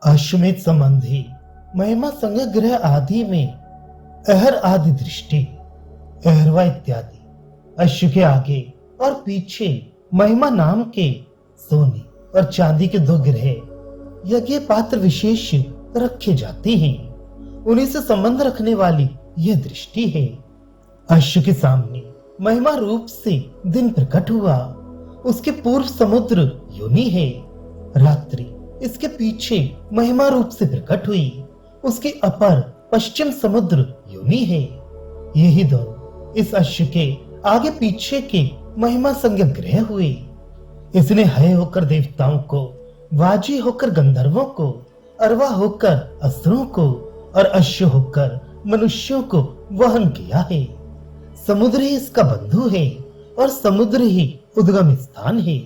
अश्वमेध संबंधी महिमा संग्रह आदि में अहर आदि दृष्टि, अहरवा इत्यादि अश्व के आगे और पीछे महिमा नाम के सोने और चांदी के दो ग्रह यज्ञ पात्र विशेष रखे जाते हैं। उन्हीं से संबंध रखने वाली यह दृष्टि है। अश्व के सामने महिमा रूप से दिन प्रकट हुआ, उसके पूर्व समुद्र योनि है। रात्रि इसके पीछे महिमा रूप से प्रकट हुई, उसके अपर पश्चिम समुद्र योनि है। यही दोनों इस अश्व के आगे पीछे के महिमा संज्ञ ग्रह हुए। इसने हय होकर देवताओं को, वाजी होकर गंधर्वों को, अरवा होकर असुरों को और अश्व होकर मनुष्यों को वहन किया है। समुद्र ही इसका बंधु है और समुद्र ही उद्गम स्थान है।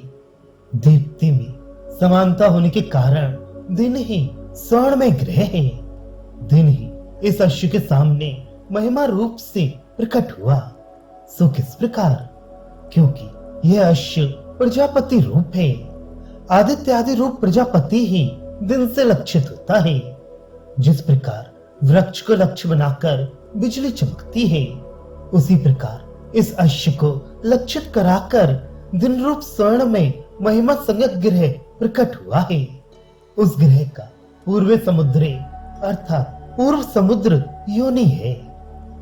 दीप्ति में समानता होने के कारण दिन ही स्वर्ण में ग्रह है। दिन ही इस अश्व के सामने महिमा रूप से प्रकट हुआ। सो किस प्रकार? क्योंकि यह अश्व प्रजापति रूप है। आदित्य आदि रूप प्रजापति ही दिन से लक्षित होता है। जिस प्रकार वृक्ष को लक्ष्य बनाकर बिजली चमकती है, उसी प्रकार इस अश्व को लक्षित कराकर दिन रूप स्वर्ण में महिमा संज्ञक ग्रह प्रकट हुआ है। उस ग्रह का पूर्व समुद्र अर्थात पूर्व समुद्र योनि है।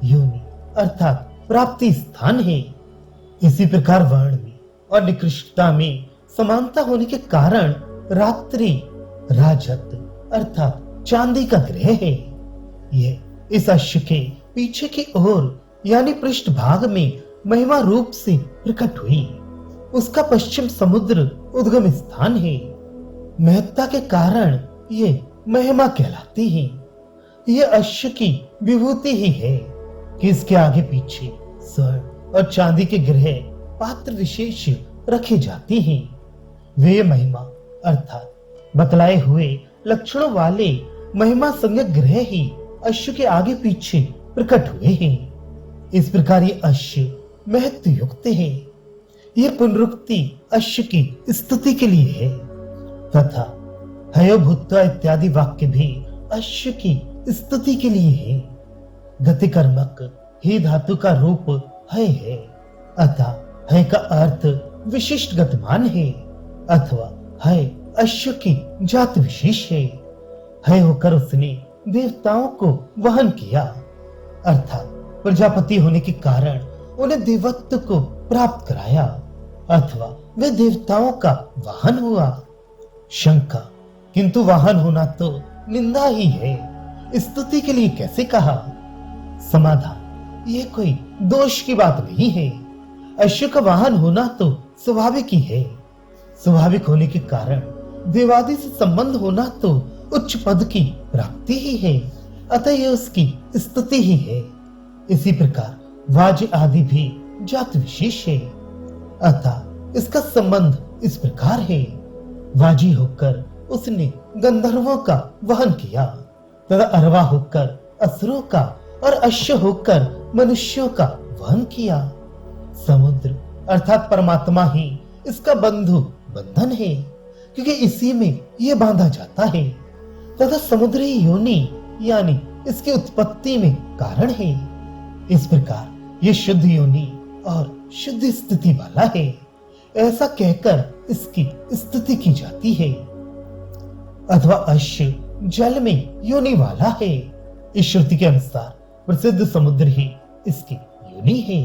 योनि अर्थात प्राप्ति स्थान है। इसी प्रकार वर्ण में और निकृष्टता में समानता होने के कारण रात्रि राजत अर्थात चांदी का ग्रह है। यह इस अश्व के पीछे की ओर यानी पृष्ठ भाग में महिमा रूप से प्रकट हुई। उसका पश्चिम समुद्र उद्गम स्थान है। महत्ता के कारण ये महिमा कहलाती है। यह अश्व की विभूति ही है कि इसके आगे पीछे स्वर्ण और चांदी के ग्रह पात्र विशेष रखे जाते हैं। वे महिमा अर्थात बतलाए हुए लक्षणों वाले महिमा संज्ञक ग्रह ही अश्व के आगे पीछे प्रकट हुए हैं। इस प्रकार ये अश्व महत्व युक्त है। यह पुनरुक्ति अश्व की स्तुति के लिए है तथा हयो भूत्वा इत्यादि वाक्य भी अश्व की स्तुति के लिए है। गति कर्मक ही धातु का रूप है अतः है का अर्थ विशिष्ट गतिमान है अथवा है अश्व की जात विशेष है होकर उसने देवताओं को वहन किया अर्थात प्रजापति होने के कारण उन्हें देवत्व को प्राप्त कराया अथवा वे देवताओं का वाहन हुआ। शंका, किंतु वाहन होना तो निंदा ही है, स्तुति के लिए कैसे कहा? समाधान, यह कोई दोष की बात नहीं है। अश्व का वाहन होना तो स्वाभाविक ही है। स्वाभाविक होने के कारण देवादि से संबंध होना तो उच्च पद की प्राप्ति ही है, अतः यह उसकी स्तुति ही है। इसी प्रकार वाज आदि भी जात विशेष है, अतः इसका संबंध इस प्रकार है। वाजी होकर उसने गंधर्वों का वहन किया तथा अरवा होकर असुरों का और अश्व होकर मनुष्यों का वहन किया। समुद्र अर्थात परमात्मा ही इसका बंधु बंधन है, क्योंकि इसी में यह बांधा जाता है तथा समुद्री योनि यानी इसकी उत्पत्ति में कारण है। इस प्रकार यह शुद्ध योनि और शुद्ध स्थिति वाला है, ऐसा कहकर इसकी स्तुति की जाती है। अथवा अश्व जल में योनि वाला है। इस श्रुति के अनुसार प्रसिद्ध समुद्र ही इसकी योनि है।